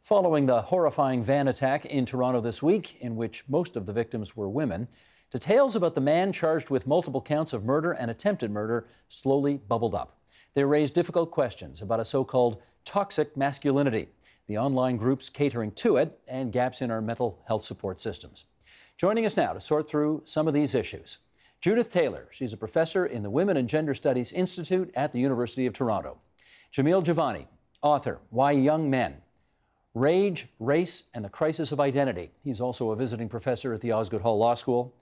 Following the horrifying van attack in Toronto this week, in which most of the victims were women, details about the man charged with multiple counts of murder and attempted murder slowly bubbled up. They raised difficult questions about a so-called toxic masculinity, the online groups catering to it, and gaps in our mental health support systems. Joining us now to sort through some of these issues, Judith Taylor. She's a professor in the Women and Gender Studies Institute at the University of Toronto. Jamil Jivani, author, Why Young Men? Rage, Race, and the Crisis of Identity. He's also a visiting professor at the Osgoode Hall Law School.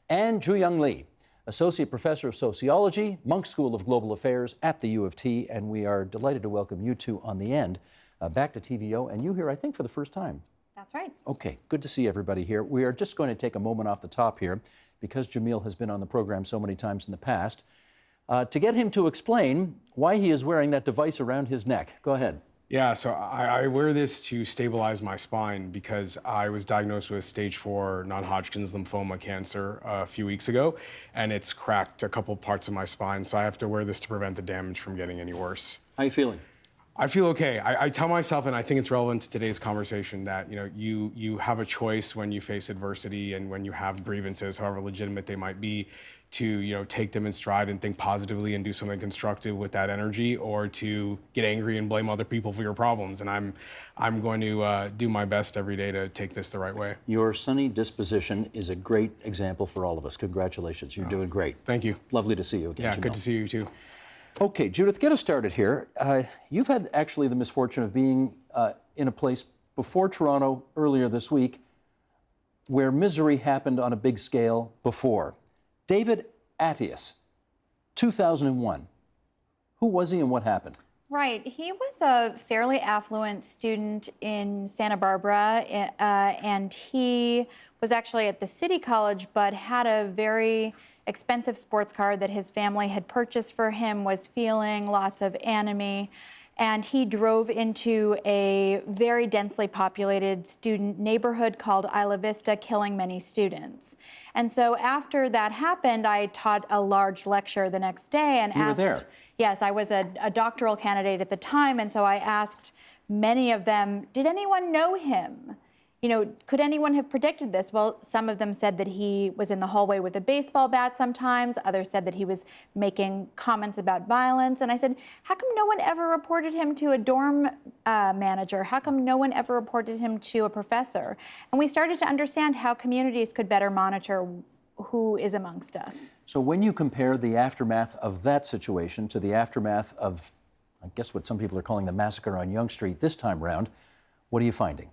And Jooyoung, associate professor of sociology, Munk School of Global Affairs at the U of T. And we are delighted to welcome you two on the end back to TVO. And you here, I think, for the first time. That's right. Okay, good to see everybody here. We are just going to take a moment off the top here, because Jamil has been on the program so many times in the past, to get him to explain why he is wearing that device around his neck. Go ahead. Yeah, so I wear this to stabilize my spine because I was diagnosed with stage 4 non-Hodgkin's lymphoma cancer a few weeks ago, and it's cracked a couple parts of my spine, so I have to wear this to prevent the damage from getting any worse. How are you feeling? I feel okay. I tell myself, and I think it's relevant to today's conversation, that you have a choice when you face adversity and when you have grievances, however legitimate they might be, to take them in stride and think positively and do something constructive with that energy, or to get angry and blame other people for your problems. And I'm going to do my best every day to take this the right way. Your sunny disposition is a great example for all of us. Congratulations. You're doing great. Thank you. Lovely to see you again. Yeah, Jamil. good to see you too. Okay, Judith, get us started here. You've had actually the misfortune of being in a place before Toronto earlier this week where misery happened on a big scale before. David Attias, 2001. Who was he and what happened? Right. He was a fairly affluent student in Santa Barbara, and he was actually at the City College, but had a very expensive sports car that his family had purchased for him, was feeling lots of anomie, and he drove into a very densely populated student neighborhood called Isla Vista, killing many students. And so after that happened, I taught a large lecture the next day and asked— You were there? Yes, I was a doctoral candidate at the time, and so I asked many of them, did anyone know him? Could anyone have predicted this? Well, some of them said that he was in the hallway with a baseball bat sometimes. Others said that he was making comments about violence. And I said, how come no one ever reported him to a dorm manager? How come no one ever reported him to a professor? And we started to understand how communities could better monitor who is amongst us. So when you compare the aftermath of that situation to the aftermath of, I guess what some people are calling the massacre on Yonge Street this time round, what are you finding?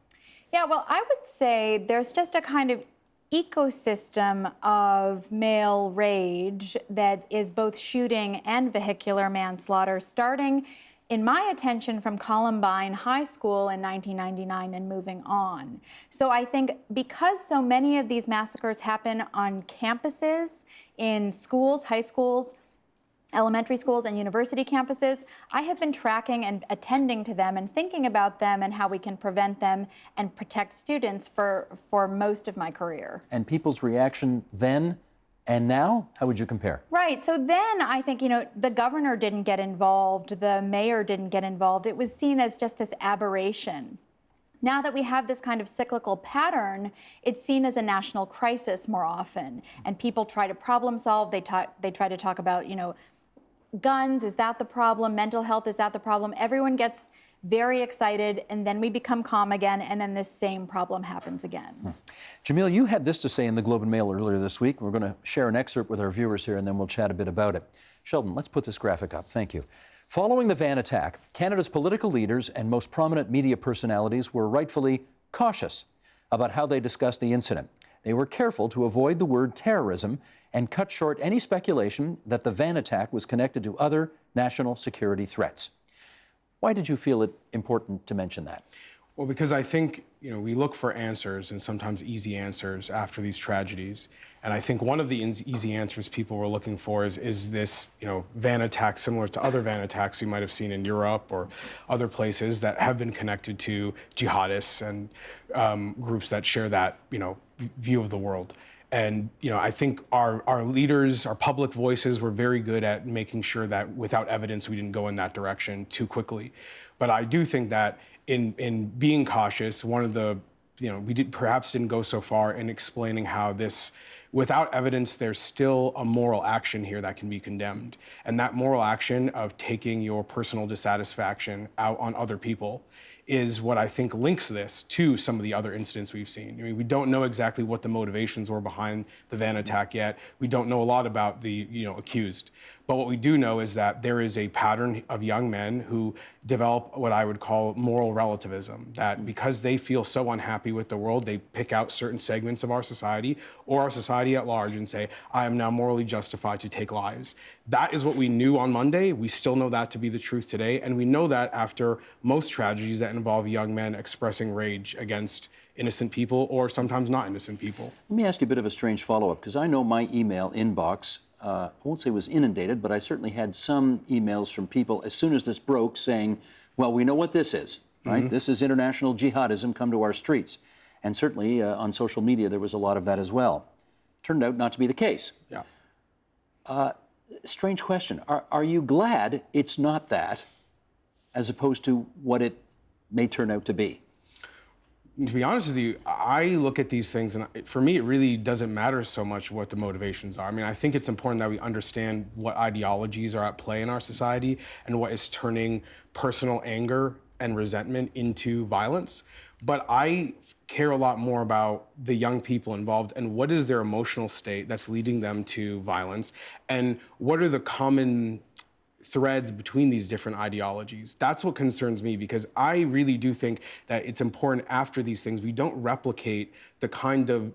Yeah, well, I would say there's just a kind of ecosystem of male rage that is both shooting and vehicular manslaughter, starting in my attention from Columbine High School in 1999 and moving on. So I think because so many of these massacres happen on campuses, in schools, high schools, elementary schools, and university campuses, I have been tracking and attending to them and thinking about them and how we can prevent them and protect students for most of my career. And people's reaction then and now, how would you compare? Right, so then I think, the governor didn't get involved, the mayor didn't get involved. It was seen as just this aberration. Now that we have this kind of cyclical pattern, it's seen as a national crisis more often. And people try to problem solve, they try to talk about, guns, is that the problem? Mental health, is that the problem? Everyone gets very excited, and then we become calm again, and then this same problem happens again. Jamil, you had this to say in the Globe and Mail earlier this week. We're going to share an excerpt with our viewers here, and then we'll chat a bit about it. Sheldon, let's put this graphic up. Thank you. Following the van attack, Canada's political leaders and most prominent media personalities were rightfully cautious about how they discussed the incident. They were careful to avoid the word terrorism and cut short any speculation that the van attack was connected to other national security threats. Why did you feel it important to mention that? Well, because I think, we look for answers, and sometimes easy answers, after these tragedies. And I think one of the easy answers people were looking for is this, van attack similar to other van attacks you might have seen in Europe or other places that have been connected to jihadists and groups that share that, view of the world. And I think our leaders, our public voices were very good at making sure that without evidence we didn't go in that direction too quickly. But I do think that in being cautious, one of the, we perhaps didn't go so far in explaining how this, without evidence, there's still a moral action here that can be condemned. And that moral action of taking your personal dissatisfaction out on other people is what I think links this to some of the other incidents we've seen. I mean, we don't know exactly what the motivations were behind the van attack yet. We don't know a lot about the accused. But what we do know is that there is a pattern of young men who develop what I would call moral relativism, that because they feel so unhappy with the world, they pick out certain segments of our society or our society at large and say, I am now morally justified to take lives. That is what we knew on Monday. We still know that to be the truth today. And we know that after most tragedies that involve young men expressing rage against innocent people or sometimes not innocent people. Let me ask you a bit of a strange follow-up, because I know my email inbox, I won't say was inundated, but I certainly had some emails from people as soon as this broke saying, well, we know what this is, right? Mm-hmm. This is international jihadism, come to our streets. And certainly on social media, there was a lot of that as well. Turned out not to be the case. Yeah. Strange question. Are you glad it's not that, as opposed to what it may turn out to be? To be honest with you, I look at these things, and for me, it really doesn't matter so much what the motivations are. I mean, I think it's important that we understand what ideologies are at play in our society and what is turning personal anger and resentment into violence. But I care a lot more about the young people involved and what is their emotional state that's leading them to violence, and what are the common threads between these different ideologies. That's what concerns me, because I really do think that it's important after these things we don't replicate the kind of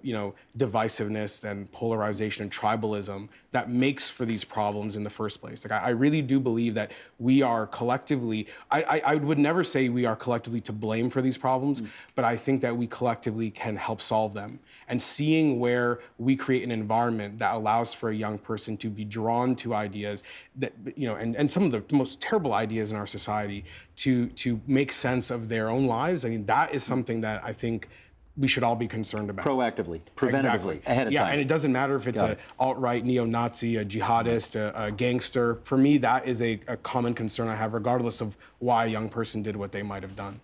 divisiveness and polarization and tribalism that makes for these problems in the first place. Like I really do believe that we are collectively, I would never say we are collectively to blame for these problems, but I think that we collectively can help solve them. And seeing where we create an environment that allows for a young person to be drawn to ideas that, and some of the most terrible ideas in our society to make sense of their own lives. I mean, that is something that I think we should all be concerned about. Proactively, preventatively, exactly. Ahead of time. Yeah, and it doesn't matter if it's an alt-right neo-Nazi, a jihadist, a gangster. For me, that is a common concern I have, regardless of why a young person did what they might have done.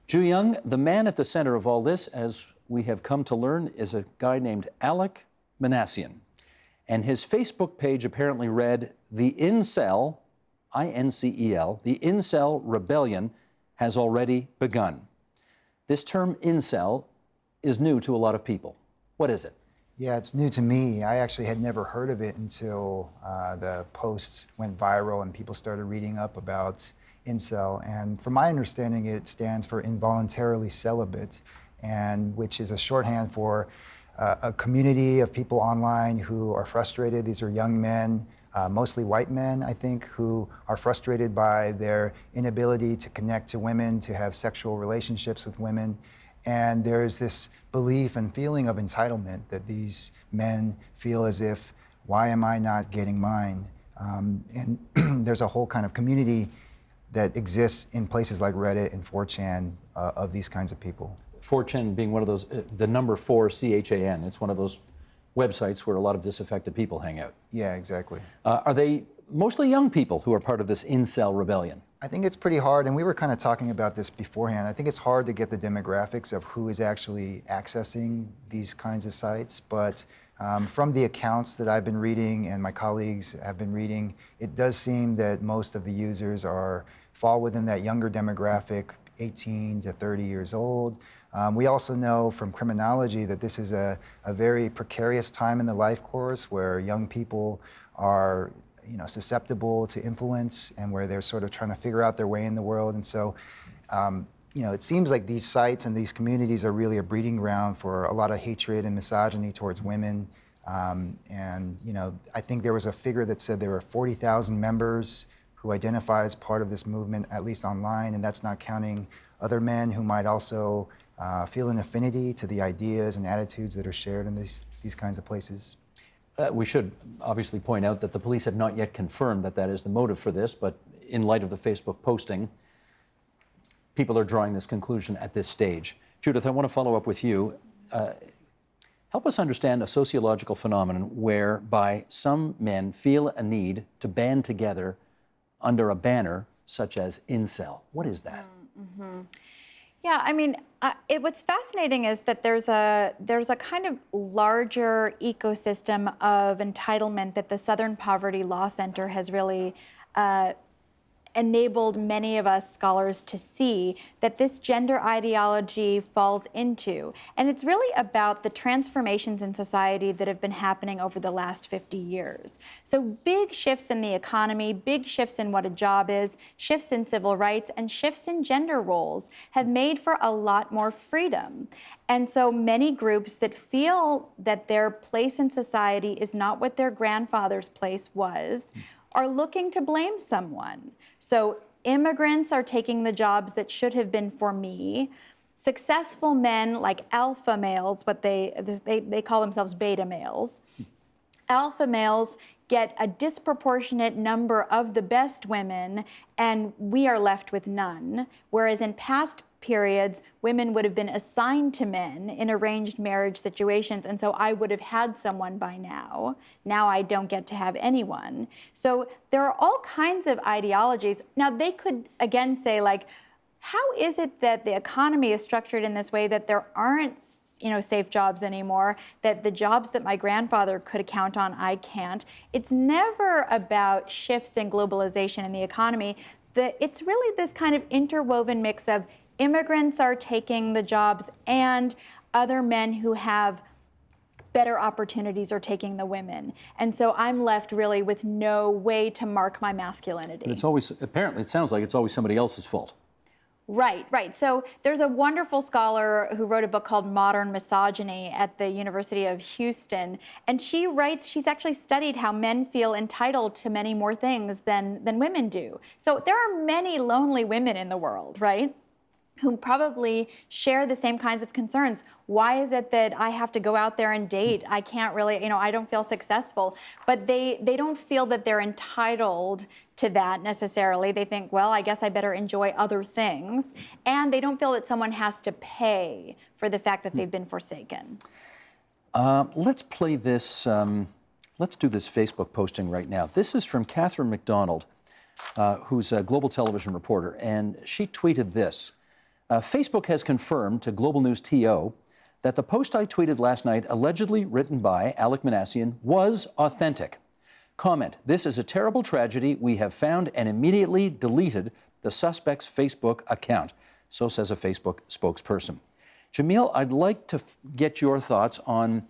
Jooyoung, the man at the center of all this, as we have come to learn, is a guy named Alek Minassian. And his Facebook page apparently read, the incel, I-N-C-E-L, the incel rebellion has already begun. This term incel is new to a lot of people. What is it? Yeah, it's new to me. I actually had never heard of it until the post went viral and people started reading up about incel. And from my understanding, it stands for involuntarily celibate, and which is a shorthand for a community of people online who are frustrated. These are young men, mostly white men, I think, who are frustrated by their inability to connect to women, to have sexual relationships with women. And there's this belief and feeling of entitlement that these men feel as if, why am I not getting mine? And there's a whole kind of community that exists in places like Reddit and 4chan of these kinds of people. 4chan being one of those, the number 4, C-H-A-N. It's one of those websites where a lot of disaffected people hang out. Yeah, exactly. Are they mostly young people who are part of this incel rebellion? I think it's pretty hard, and we were kind of talking about this beforehand. I think it's hard to get the demographics of who is actually accessing these kinds of sites, but from the accounts that I've been reading and my colleagues have been reading, it does seem that most of the users fall within that younger demographic, 18 to 30 years old. We also know from criminology that this is a very precarious time in the life course where young people are susceptible to influence and where they're sort of trying to figure out their way in the world. And so, it seems like these sites and these communities are really a breeding ground for a lot of hatred and misogyny towards women. I think there was a figure that said there were 40,000 members who identify as part of this movement, at least online, and that's not counting other men who might also feel an affinity to the ideas and attitudes that are shared in these kinds of places. We should obviously point out that the police have not yet confirmed that that is the motive for this, but in light of the Facebook posting, people are drawing this conclusion at this stage. Judith, I want to follow up with you. Help us understand a sociological phenomenon whereby some men feel a need to band together under a banner such as incel. What is that? Yeah, I mean, what's fascinating is that there's a kind of larger ecosystem of entitlement that the Southern Poverty Law Center has really enabled many of us scholars to see that this gender ideology falls into. And it's really about the transformations in society that have been happening over the last 50 years. So big shifts in the economy, big shifts in what a job is, shifts in civil rights, and shifts in gender roles have made for a lot more freedom. And so many groups that feel that their place in society is not what their grandfather's place was are looking to blame someone. So immigrants are taking the jobs that should have been for me. Successful men like alpha males, but they call themselves beta males. Alpha males get a disproportionate number of the best women, and we are left with none. Whereas in past periods, women would have been assigned to men in arranged marriage situations, and so I would have had someone by now. Now I don't get to have anyone. So there are all kinds of ideologies. Now they could, again, say, like, how is it that the economy is structured in this way that there aren't safe jobs anymore, that the jobs that my grandfather could count on, I can't? It's never about shifts in globalization in the economy. It's really this kind of interwoven mix of immigrants are taking the jobs and other men who have better opportunities are taking the women. And so I'm left really with no way to mark my masculinity. But it's always, apparently, it sounds like it's always somebody else's fault. Right, right. So there's a wonderful scholar who wrote a book called Modern Misogyny at the University of Houston. And she writes, she's actually studied how men feel entitled to many more things than women do. So there are many lonely women in the world, right, who probably share the same kinds of concerns. Why is it that I have to go out there and date? I can't really, I don't feel successful. But they don't feel that they're entitled to that necessarily. They think, well, I guess I better enjoy other things. And they don't feel that someone has to pay for the fact that they've been forsaken. Let's play this, let's do this Facebook posting right now. This is from Catherine McDonald, who's a global television reporter, and she tweeted this. Facebook has confirmed to Global News TO that the post I tweeted last night, allegedly written by Alek Minassian, was authentic. Comment, this is a terrible tragedy. We have found and immediately deleted the suspect's Facebook account. So says a Facebook spokesperson. Jamil, I'd like to get your thoughts on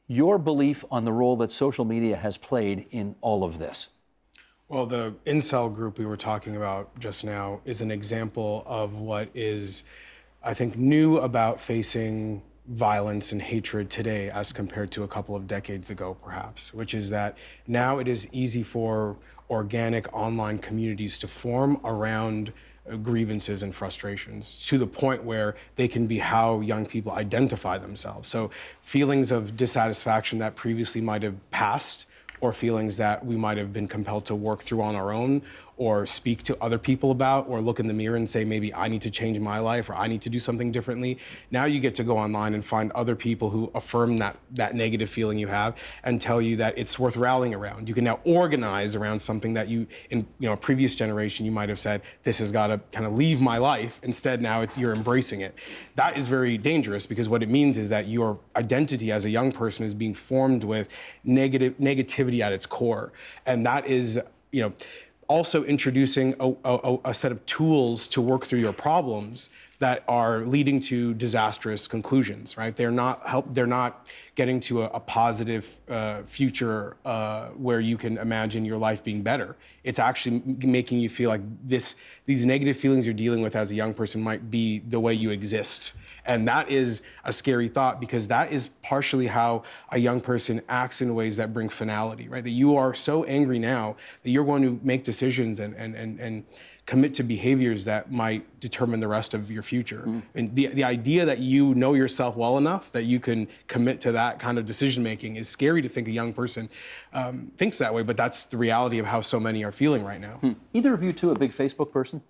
your belief on the role that social media has played in all of this. Well, the incel group we were talking about just now is an example of what is, I think, new about facing violence and hatred today as compared to a couple of decades ago, perhaps, which is that now it is easy for organic online communities to form around grievances and frustrations to the point where they can be how young people identify themselves. So feelings of dissatisfaction that previously might have passed, or feelings that we might have been compelled to work through on our own, or speak to other people about, or look in the mirror and say, maybe I need to change my life, or I need to do something differently. Now you get to go online and find other people who affirm that negative feeling you have and tell you that it's worth rallying around. You can now organize around something that you, in a previous generation, you might have said, this has got to kind of leave my life. Instead, now you're embracing it. That is very dangerous, because what it means is that your identity as a young person is being formed with negativity at its core. And that is, also introducing a set of tools to work through your problems that are leading to disastrous conclusions, right? They're not getting to a positive future where you can imagine your life being better. It's actually making you feel like these negative feelings you're dealing with as a young person might be the way you exist. And that is a scary thought, because that is partially how a young person acts in ways that bring finality, right? That you are so angry now that you're going to make decisions and commit to behaviors that might determine the rest of your future. And the idea that you know yourself well enough that you can commit to that kind of decision making is scary to think a young person thinks that way, but that's the reality of how so many are feeling right now. Either of you two a big Facebook person?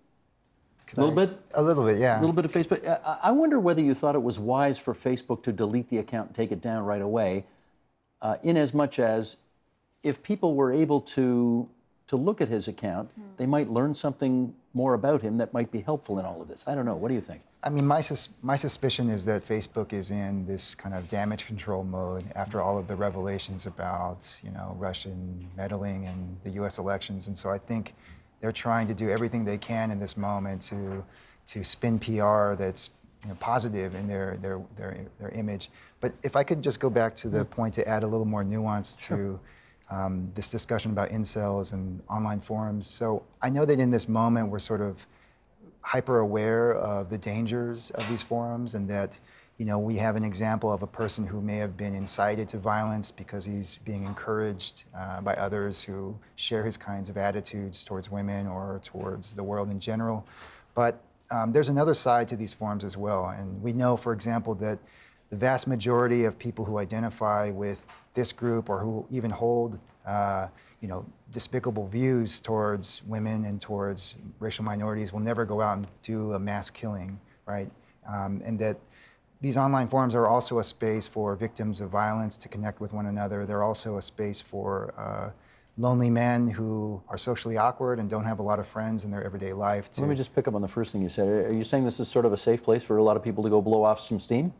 A little bit? A little bit, yeah. A little bit of Facebook. I wonder whether you thought it was wise for Facebook to delete the account and take it down right away, in as much as if people were able to look at his account, they might learn something more about him that might be helpful in all of this? I don't know. What do you think? I mean, my suspicion is that Facebook is in this kind of damage control mode after all of the revelations about, Russian meddling in the U.S. elections. And so I think they're trying to do everything they can in this moment to spin PR that's positive in their image. But if I could just go back to the point to add a little more nuance to this discussion about incels and online forums. So I know that in this moment we're sort of hyper aware of the dangers of these forums, and that we have an example of a person who may have been incited to violence because he's being encouraged by others who share his kinds of attitudes towards women or towards the world in general. But there's another side to these forums as well, and we know, for example, that the vast majority of people who identify with this group or who even hold despicable views towards women and towards racial minorities will never go out and do a mass killing, right? And that these online forums are also a space for victims of violence to connect with one another. They're also a space for lonely men who are socially awkward and don't have a lot of friends in their everyday life. Let me just pick up on the first thing you said. Are you saying this is sort of a safe place for a lot of people to go blow off some steam?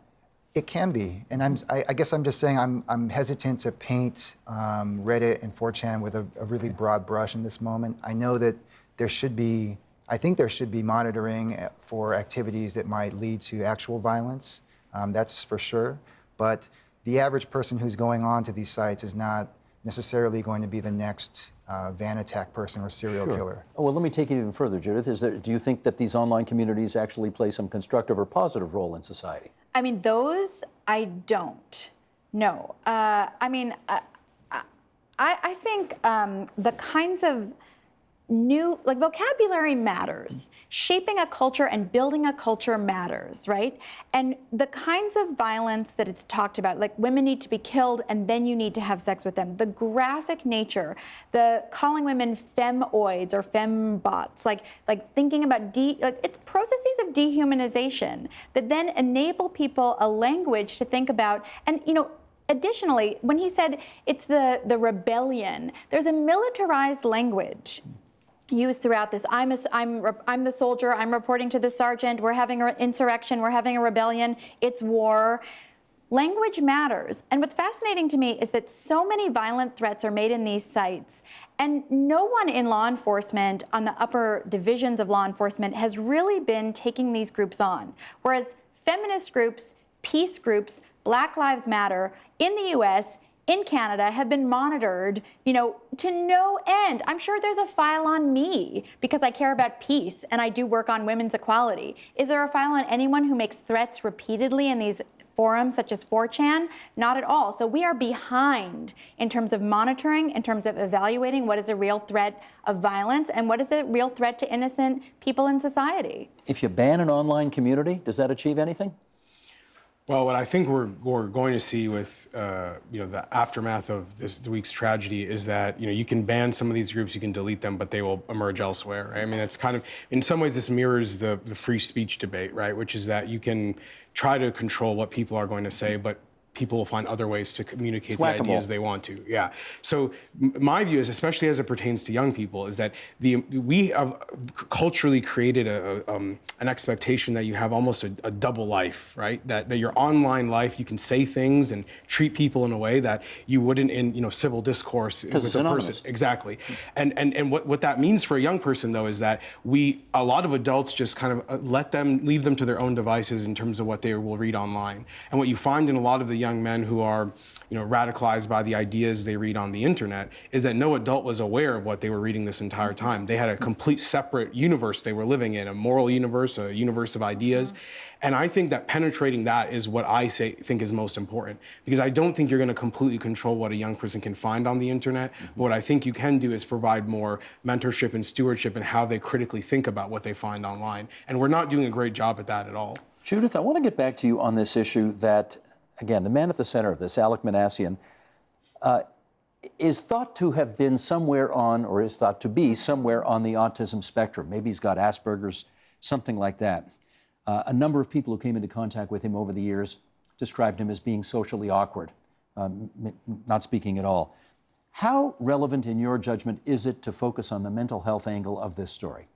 It can be, and I guess I'm just saying I'm hesitant to paint Reddit and 4chan with a really broad brush in this moment. I know that I think there should be monitoring for activities that might lead to actual violence. That's for sure. But the average person who's going on to these sites is not necessarily going to be the next van attack person or serial killer. Oh, well, let me take it even further, Judith. Do you think that these online communities actually play some constructive or positive role in society? I mean, those I don't know. I think the kinds of new, vocabulary matters. Shaping a culture and building a culture matters, right? And the kinds of violence that it's talked about, like women need to be killed and then you need to have sex with them. The graphic nature, the calling women femoids or fembots, like thinking about it's processes of dehumanization that then enable people a language to think about. And additionally, when he said it's the rebellion, there's a militarized language used throughout this. I'm the soldier, I'm reporting to the sergeant, we're having an insurrection, we're having a rebellion, it's war. Language matters. And what's fascinating to me is that so many violent threats are made in these sites, and no one in law enforcement, on the upper divisions of law enforcement, has really been taking these groups on. Whereas feminist groups, peace groups, Black Lives Matter in the US, in Canada, have been monitored, to no end. I'm sure there's a file on me because I care about peace and I do work on women's equality. Is there a file on anyone who makes threats repeatedly in these forums such as 4chan? Not at all. So we are behind in terms of monitoring, in terms of evaluating what is a real threat of violence and what is a real threat to innocent people in society. If you ban an online community, does that achieve anything? Well, what I think we're going to see with the aftermath of this week's tragedy is that you can ban some of these groups, you can delete them, but they will emerge elsewhere. Right? I mean, it's kind of, in some ways, this mirrors the free speech debate, right? Which is that you can try to control what people are going to say, but people will find other ways to communicate the ideas they want to. Yeah. So my view is, especially as it pertains to young people, is that we have culturally created an expectation that you have almost a double life, right? That your online life, you can say things and treat people in a way that you wouldn't in civil discourse with a person. Exactly. And what that means for a young person, though, is that a lot of adults just kind of leave them to their own devices in terms of what they will read online. And what you find in a lot of the young men who are radicalized by the ideas they read on the internet is that no adult was aware of what they were reading this entire time. They had a complete separate universe they were living in, a moral universe, a universe of ideas. And I think that penetrating that is what I think is most important, because I don't think you're going to completely control what a young person can find on the internet. But what I think you can do is provide more mentorship and stewardship in how they critically think about what they find online. And we're not doing a great job at that at all. Judith, I want to get back to you on this issue that, again, the man at the center of this, Alek Minassian, is thought to have been somewhere on, or is thought to be somewhere on the autism spectrum. Maybe he's got Asperger's, something like that. A number of people who came into contact with him over the years described him as being socially awkward, not speaking at all. How relevant, in your judgment, is it to focus on the mental health angle of this story?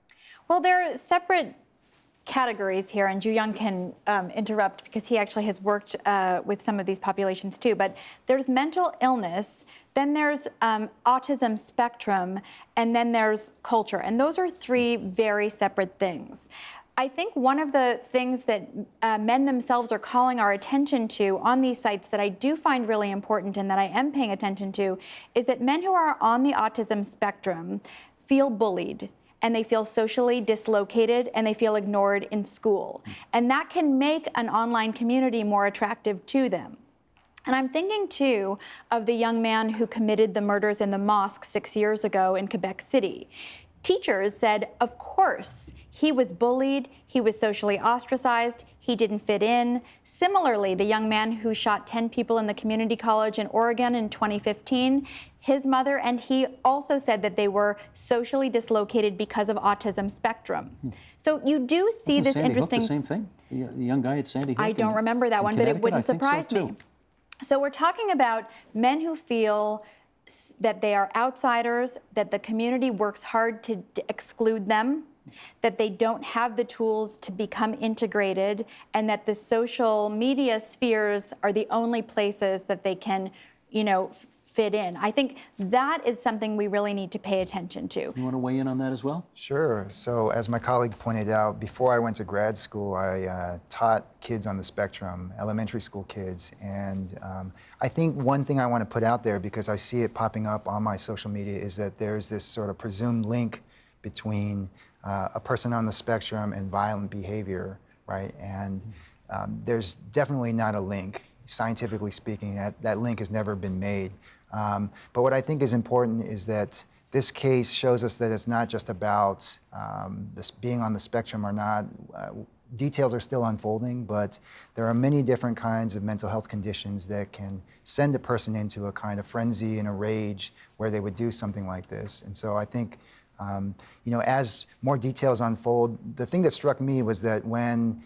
Well, there are separate categories here, and Jooyoung can interrupt because he actually has worked with some of these populations too. But there's mental illness, then there's autism spectrum, and then there's culture. And those are three very separate things. I think one of the things that men themselves are calling our attention to on these sites that I do find really important and that I am paying attention to is that men who are on the autism spectrum feel bullied, and they feel socially dislocated, and they feel ignored in school. And that can make an online community more attractive to them. And I'm thinking too of the young man who committed the murders in the mosque 6 years ago in Quebec City. Teachers said, of course, he was bullied, he was socially ostracized, he didn't fit in. Similarly, the young man who shot 10 people in the community college in Oregon in 2015, his mother and he also said that they were socially dislocated because of autism spectrum. So you do see this Sandy interesting. Hook the same thing? The young guy at Sandy Hook. I don't remember that one, but it wouldn't surprise me. So we're talking about men who feel that they are outsiders, that the community works hard to exclude them, that they don't have the tools to become integrated, and that the social media spheres are the only places that they can, fit in. I think that is something we really need to pay attention to. You want to weigh in on that as well? Sure. So as my colleague pointed out, before I went to grad school, I taught kids on the spectrum, elementary school kids. And I think one thing I want to put out there, because I see it popping up on my social media, is that there's this sort of presumed link between a person on the spectrum and violent behavior, right? And there's definitely not a link. Scientifically speaking, that link has never been made. But what I think is important is that this case shows us that it's not just about this being on the spectrum or not. Details are still unfolding, but there are many different kinds of mental health conditions that can send a person into a kind of frenzy and a rage where they would do something like this. And so I think, as more details unfold, the thing that struck me was that when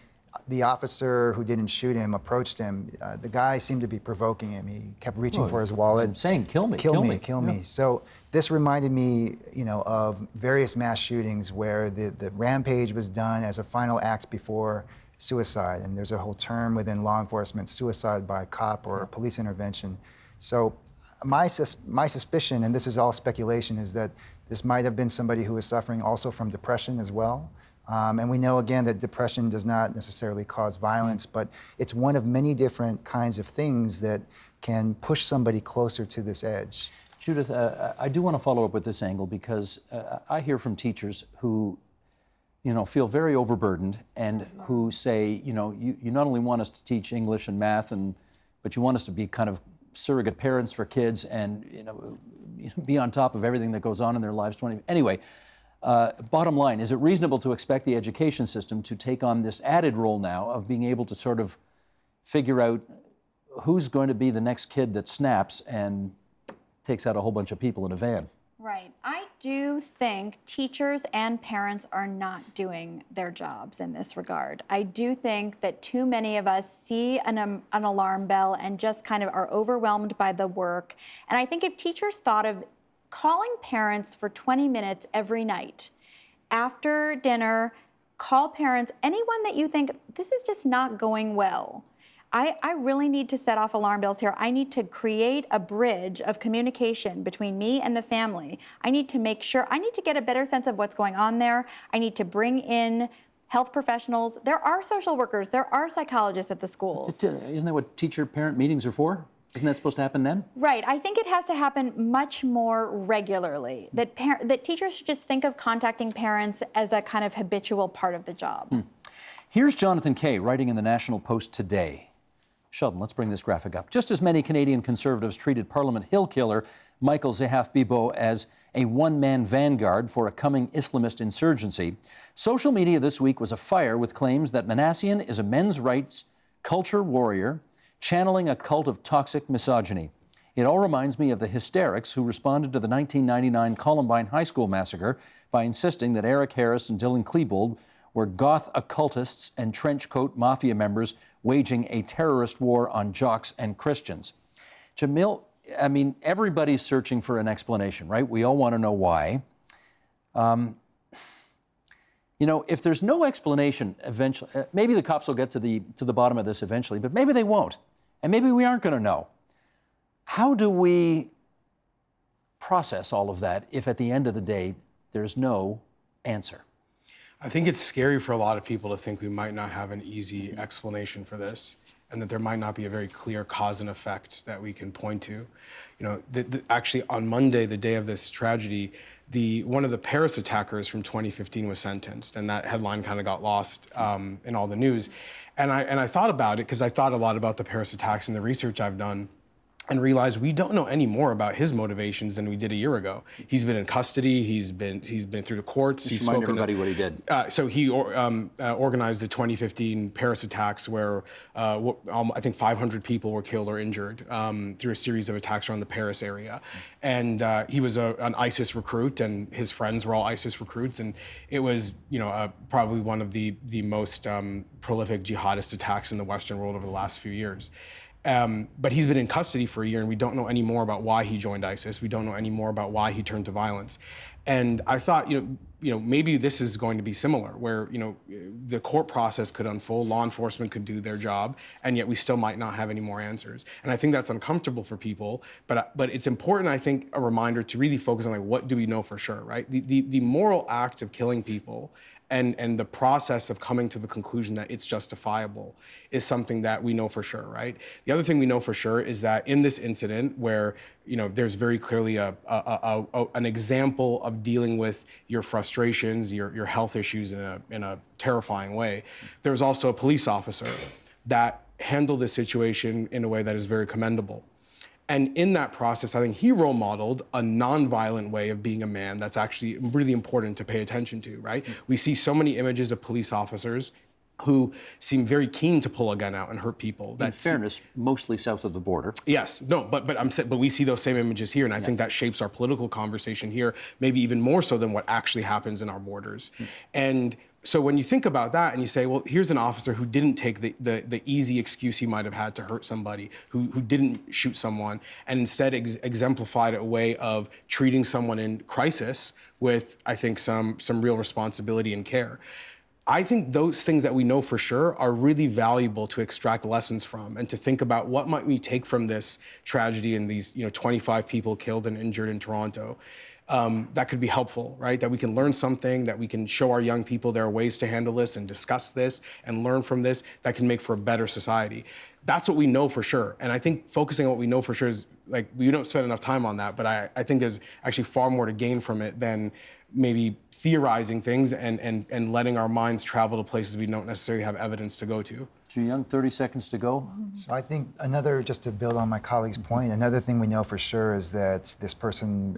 the officer who didn't shoot him approached him, the guy seemed to be provoking him. He kept reaching for his wallet. I'm saying, kill me. Kill me. So this reminded me, of various mass shootings where the rampage was done as a final act before suicide. And there's a whole term within law enforcement, suicide by cop or police intervention. So my suspicion, and this is all speculation, is that this might have been somebody who was suffering also from depression as well. And we know, again, that depression does not necessarily cause violence, but it's one of many different kinds of things that can push somebody closer to this edge. Judith, I do want to follow up with this angle because I hear from teachers who, feel very overburdened and who say, you not only want us to teach English and math, but you want us to be kind of surrogate parents for kids and, be on top of everything that goes on in their lives. Anyway. Bottom line, is it reasonable to expect the education system to take on this added role now of being able to sort of figure out who's going to be the next kid that snaps and takes out a whole bunch of people in a van? Right. I do think teachers and parents are not doing their jobs in this regard. I do think that too many of us see an alarm bell and just kind of are overwhelmed by the work. And I think if teachers thought of calling parents for 20 minutes every night. After dinner, call parents, anyone that you think, this is just not going well. I really need to set off alarm bells here. I need to create a bridge of communication between me and the family. I need to make sure, I need to get a better sense of what's going on there. I need to bring in health professionals. There are social workers, there are psychologists at the schools. Isn't that what teacher-parent meetings are for? Isn't that supposed to happen then? Right. I think it has to happen much more regularly. That teachers should just think of contacting parents as a kind of habitual part of the job. Here's Jonathan Kay writing in the National Post today. Sheldon, let's bring this graphic up. Just as many Canadian Conservatives treated Parliament Hill killer Michael Zehaf-Bibeau as a one-man vanguard for a coming Islamist insurgency, social media this week was afire with claims that Minassian is a men's rights culture warrior channeling a cult of toxic misogyny. It all reminds me of the hysterics who responded to the 1999 Columbine High School massacre by insisting that Eric Harris and Dylan Klebold were goth occultists and trenchcoat mafia members waging a terrorist war on jocks and Christians. Jamil, everybody's searching for an explanation, right? We all want to know why. You know, if there's no explanation eventually, maybe the cops will get to the bottom of this eventually, but maybe they won't. And maybe we aren't going to know. How do we process all of that if at the end of the day there's no answer? I think it's scary for a lot of people to think we might not have an easy explanation for this, and that there might not be a very clear cause and effect that we can point to. You know, actually on Monday, the day of this tragedy, one of the Paris attackers from 2015 was sentenced, and that headline kind of got lost in all the news. And I thought about it because I thought a lot about the Paris attacks and the research I've done, and realized we don't know any more about his motivations than we did a year ago. He's been in custody. He's been through the courts. Just remind everybody what he did. So he organized the 2015 Paris attacks, where I think 500 people were killed or injured through a series of attacks around the Paris area. And he was an ISIS recruit, and his friends were all ISIS recruits. And it was, you know, probably one of the most prolific jihadist attacks in the Western world over the last few years. But he's been in custody for a year, and we don't know any more about why he joined ISIS. We don't know any more about why he turned to violence. And I thought, you know, maybe this is going to be similar, where, you know, the court process could unfold, law enforcement could do their job, and yet we still might not have any more answers. And I think that's uncomfortable for people, but it's important, I think, a reminder to really focus on, like, what do we know for sure, right? The moral act of killing people and the process of coming to the conclusion that it's justifiable is something that we know for sure, right? The other thing we know for sure is that in this incident, where, you know, there's very clearly an example of dealing with your frustrations, your health issues in a terrifying way, there's also a police officer that handled this situation in a way that is very commendable. And in that process, I think he role modeled a nonviolent way of being a man that's actually really important to pay attention to, right? We see so many images of police officers who seem very keen to pull a gun out and hurt people. In fairness, mostly south of the border. Yes, no, but we see those same images here, and I think that shapes our political conversation here, maybe even more so than what actually happens in our borders. And so when you think about that and you say, well, here's an officer who didn't take the easy excuse he might have had to hurt somebody, who didn't shoot someone, and instead exemplified a way of treating someone in crisis with, I think, some real responsibility and care. I think those things that we know for sure are really valuable to extract lessons from, and to think about what might we take from this tragedy and these, 25 people killed and injured in Toronto. That could be helpful, right? That we can learn something, that we can show our young people there are ways to handle this and discuss this and learn from this that can make for a better society. That's what we know for sure. And I think focusing on what we know for sure is, like, we don't spend enough time on that, but I think there's actually far more to gain from it than maybe theorizing things and letting our minds travel to places we don't necessarily have evidence to go to. Jooyoung, 30 seconds to go. So I think just to build on my colleague's point, another thing we know for sure is that this person,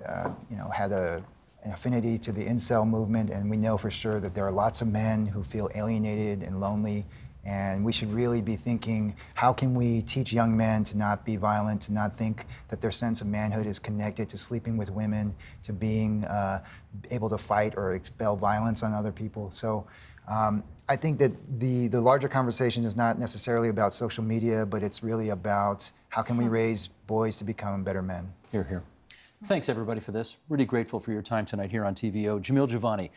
had an affinity to the incel movement, and we know for sure that there are lots of men who feel alienated and lonely. And we should really be thinking, how can we teach young men to not be violent, to not think that their sense of manhood is connected to sleeping with women, to being able to fight or expel violence on other people. So I think that the larger conversation is not necessarily about social media, but it's really about how can we raise boys to become better men. Hear, hear. Thanks, everybody, for this. Really grateful for your time tonight here on TVO. Jamil Jivani,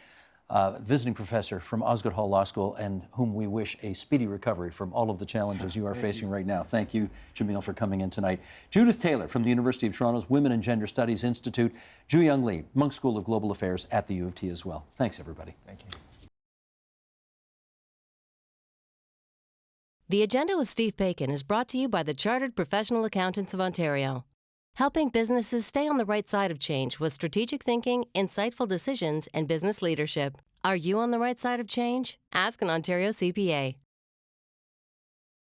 visiting professor from Osgoode Hall Law School, and whom we wish a speedy recovery from all of the challenges you are facing right now. Thank you, Jamil, for coming in tonight. Judith Taylor from the University of Toronto's Women and Gender Studies Institute. Jooyoung Lee, Munk School of Global Affairs at the U of T as well. Thanks, everybody. Thank you. The Agenda with Steve Bacon is brought to you by the Chartered Professional Accountants of Ontario, helping businesses stay on the right side of change with strategic thinking, insightful decisions, and business leadership. Are you on the right side of change? Ask an Ontario CPA.